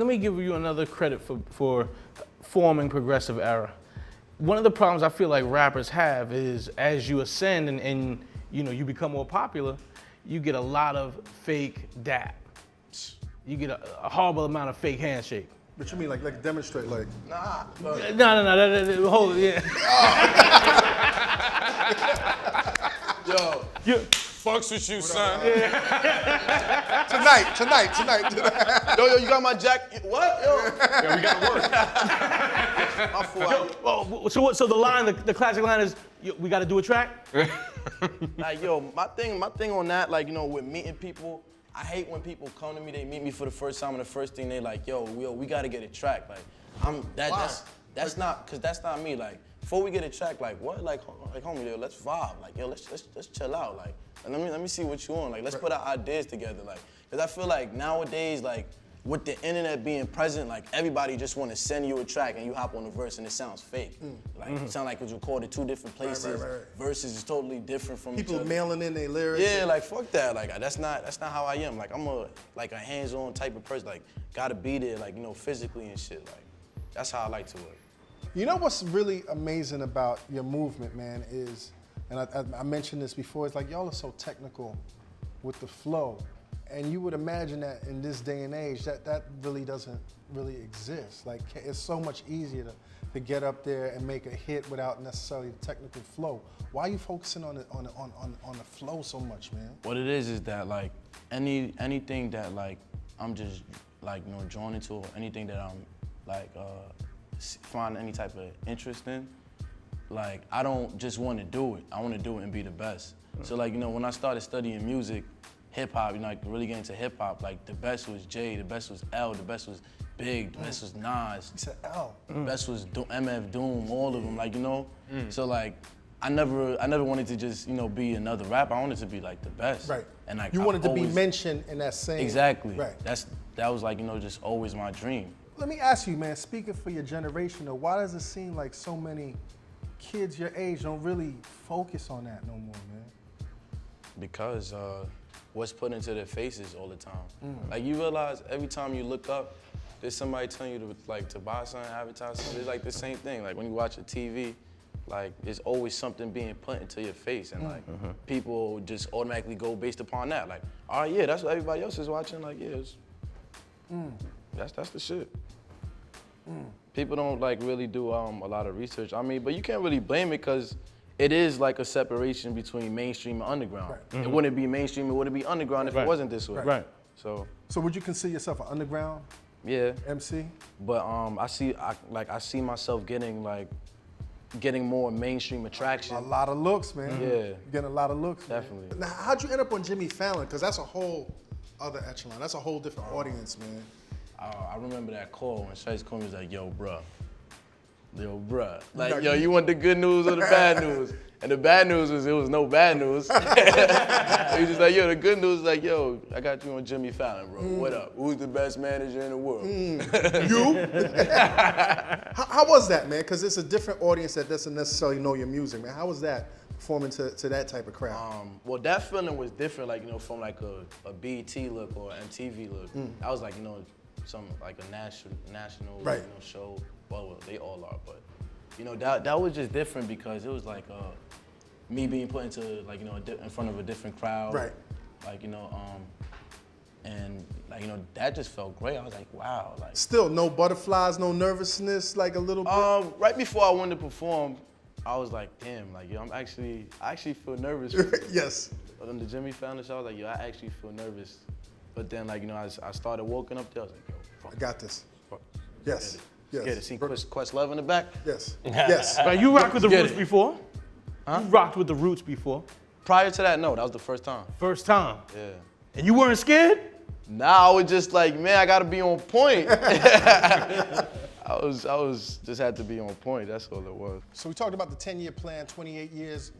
let me give you another credit for forming progressive era. One of the problems I feel like rappers have is as you ascend and you become more popular, you get a lot of fake daps. You get a horrible amount of fake handshake. What you mean, like demonstrate, like? Nah. No. Hold it, yeah. Yo. Fucks with you, son. Yeah. Tonight. Yo, you got my jacket? What? Yo. Yeah, we gotta work. So the classic line is, we gotta do a track? Like, yo, my thing on that, like, with meeting people, I hate when people come to me, they meet me for the first time, and the first thing they like, yo, we gotta get a track. Like, that's not me. Like, before we get a track, like, what? Like homie, yo, let's vibe. Like, yo, let's chill out. Like, and let me see what you want. Like, let's put our ideas together. Like, cause I feel like nowadays, like, with the internet being present, like, everybody just want to send you a track and you hop on the verse and it sounds fake. Like, it sounds like it was recorded two different places. Right. Verses is totally different from people each other. mailing in their lyrics. Yeah, like, fuck that. Like, that's not how I am. Like, I'm a hands-on type of person. Like, gotta be there, like, physically and shit. Like, that's how I like to work. You know what's really amazing about your movement, man, is, and I mentioned this before, it's like y'all are so technical with the flow. And you would imagine that in this day and age, that really doesn't really exist. Like, it's so much easier to get up there and make a hit without necessarily the technical flow. Why are you focusing on the flow so much, man? What it is that, like, anything that, like, I'm just, like, drawn into, or anything that I'm, like, find any type of interest in, like, I don't just want to do it. I want to do it and be the best. So, like, when I started studying music, hip hop, like, really getting into hip hop, like, the best was Jay, the best was L, the best was Big, the best was Nas. You said L. The best was MF Doom, all of them, like, So, like, I never wanted to just, be another rapper. I wanted to be, like, the best. Right. And, like, you wanted to be mentioned in that same. Exactly. Right. That was, like, just always my dream. Let me ask you, man, speaking for your generation, though, why does it seem like so many kids your age don't really focus on that no more, man? Because what's put into their faces all the time. Like, you realize every time you look up, there's somebody telling you to buy something, advertise something. It's like the same thing. Like, when you watch a TV, like, there's always something being put into your face, and like, people just automatically go based upon that. Like, oh yeah, that's what everybody else is watching. Like, yeah, that's the shit. People don't, like, really do a lot of research. I mean, but you can't really blame it, because it is like a separation between mainstream and underground. Right. It wouldn't be mainstream, it wouldn't be underground if it wasn't this way. Right. So would you consider yourself an underground MC? But I see myself getting more mainstream attraction. A lot of looks, man. Yeah. You're getting a lot of looks. Definitely. Man. Now, how'd you end up on Jimmy Fallon? Because that's a whole other echelon. That's a whole different audience, man. I remember that call when Shice called me, was like, yo, bruh. Like, yo, you want the good news or the bad news? And the bad news was, it was no bad news. He was just like, yo, the good news is like, yo, I got you on Jimmy Fallon, bro. What up? Who's the best manager in the world? You? How was that, man? Because it's a different audience that doesn't necessarily know your music, man. How was that performing to that type of crowd? Well, that feeling was different, like, from like a BET look or MTV look. I was like, some like a national right. Show. Well, they all are, but that was just different because it was like me being put into, like, in front of a different crowd. Right. Like, and like, that just felt great. I was like, wow. Like, still no butterflies, no nervousness, like a little bit? Right before I went to perform, I was like, damn, like, yo, I actually feel nervous. Yes. But on the Jimmy Fallon show, I was like, yo, I actually feel nervous. But then, like, I started walking up there, I was like, yo, fuck. I got this. Fuck. Yes. Yes. Scared to see Questlove in the back? Yes. Yes. Right, you rocked with the Roots before? Huh? You rocked with the Roots before? Prior to that, no, that was the first time. First time? Yeah. And you weren't scared? Nah, I was just like, man, I gotta be on point. I was just had to be on point, that's all it was. So we talked about the 10-year plan, 28 years,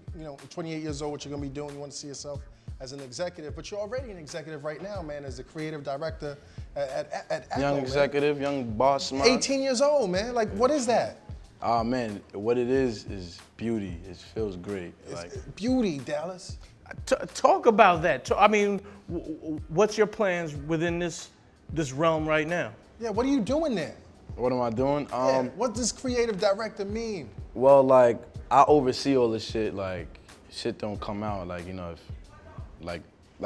28 years old, what you're gonna be doing, you wanna see yourself as an executive, but you're already an executive right now, man, as a creative director at Echo, young executive, man. Young boss, man. 18 years old, man, like, what is that? Man, what it is beauty. It feels great. It's beauty, Dallas. Talk about that. I mean, what's your plans within this realm right now? Yeah, what are you doing there? What am I doing? Yeah, what does creative director mean? Well, like, I oversee all this shit, like, shit don't come out, like, you know, if, like,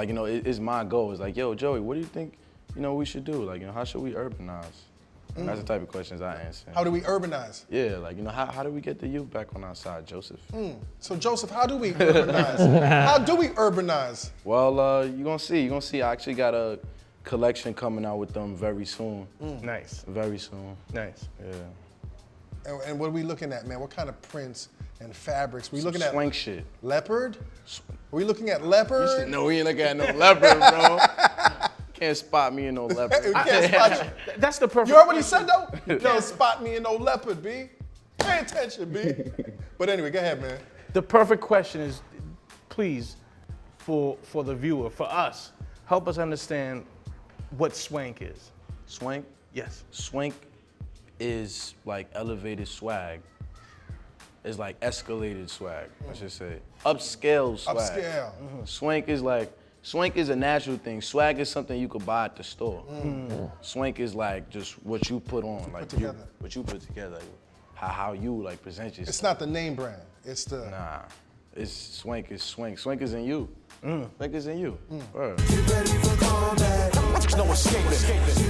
you know, it's my goal. It's like, yo, Joey, what do you think, you know, we should do? Like, you know, how should we urbanize? And that's the type of questions I answer. How do we urbanize? Yeah, like, you know, how do we get the youth back on our side, Joseph? So Joseph, how do we urbanize? How do we urbanize? Well, you're gonna see. I actually got a collection coming out with them very soon. Nice. Very soon. Nice. Yeah. And what are we looking at, man? What kind of prints and fabrics? We looking at Swank shit. leopard? Are we looking at leopard? No, we ain't looking at no leopard, bro. Can't spot me in no leopard. You can't spot you. That's the perfect. You heard what he said though? You can't spot me in no leopard, B. Pay attention, B. But anyway, go ahead, man. The perfect question is, please, for the viewer, for us, help us understand what swank is. Swank? Yes. Swank is like elevated swag. It's like escalated swag, I should say. Upscale swag. Upscale. Swank is a natural thing. Swag is something you could buy at the store. Swank is like just what you put on, like what you put together, like how you like present yourself. It's not the name brand. It's the. Nah, it's Swank is Swank. Swank is in you. Swank is in you. Word. No escaping.